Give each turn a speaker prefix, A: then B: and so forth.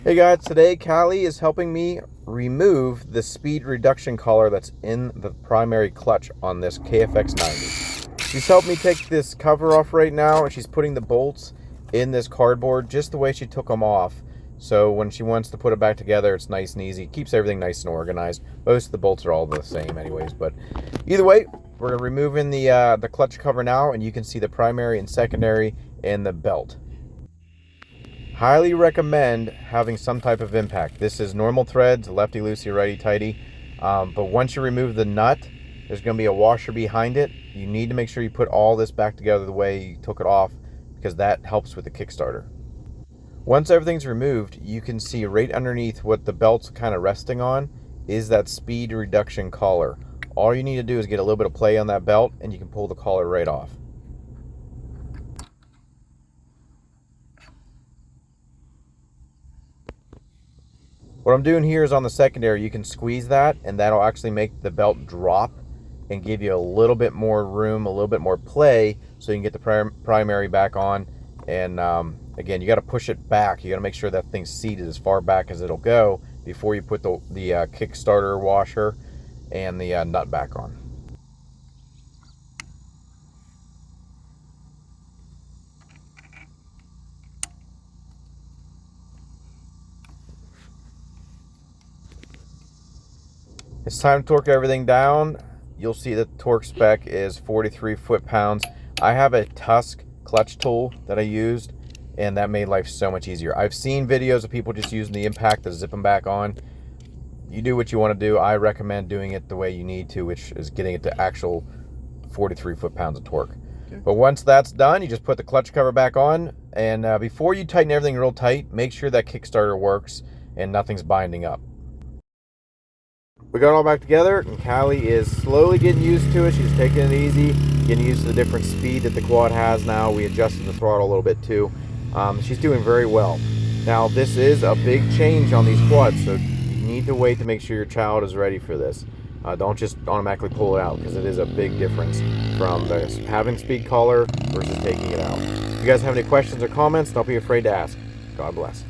A: Hey guys, today Callie is helping me remove the speed reduction collar that's in the primary clutch on this Kfx90. She's helped me take this cover off right now, and she's putting the bolts in this cardboard just the way she took them off. So when she wants to put it back together, it's nice and easy. Keeps everything nice and organized. Most of the bolts are all the same anyways, but either way, we're removing the clutch cover now, and you can see the primary and secondary and the belt. Highly recommend having some type of impact. This is normal threads, lefty loosey, righty tighty. But once you remove the nut, there's going to be a washer behind it. You need to make sure you put all this back together the way you took it off, because that helps with the Kickstarter. Once everything's removed, you can see right underneath what the belt's kind of resting on is that speed reduction collar. All you need to do is get a little bit of play on that belt, and you can pull the collar right off. What I'm doing here is on the secondary, you can squeeze that, and that'll actually make the belt drop and give you a little bit more room, a little bit more play, so you can get the primary back on. And again, you got to push it back. You got to make sure that thing's seated as far back as it'll go before you put the Kickstarter washer and the nut back on. It's time to torque everything down. You'll see the torque spec is 43 foot-pounds. I have a Tusk clutch tool that I used, and that made life so much easier. I've seen videos of people just using the impact to zip them back on. You do what you want to do. I recommend doing it the way you need to, which is getting it to actual 43 foot-pounds of torque. Okay. But once that's done, you just put the clutch cover back on, and before you tighten everything real tight, make sure that Kickstarter works and nothing's binding up. We got it all back together, and Callie is slowly getting used to it. She's taking it easy, getting used to the different speed that the quad has now. We adjusted the throttle a little bit too. She's doing very well. Now, this is a big change on these quads, so you need to wait to make sure your child is ready for this. Don't just automatically pull it out, because it is a big difference from having speed collar versus taking it out. If you guys have any questions or comments, don't be afraid to ask. God bless.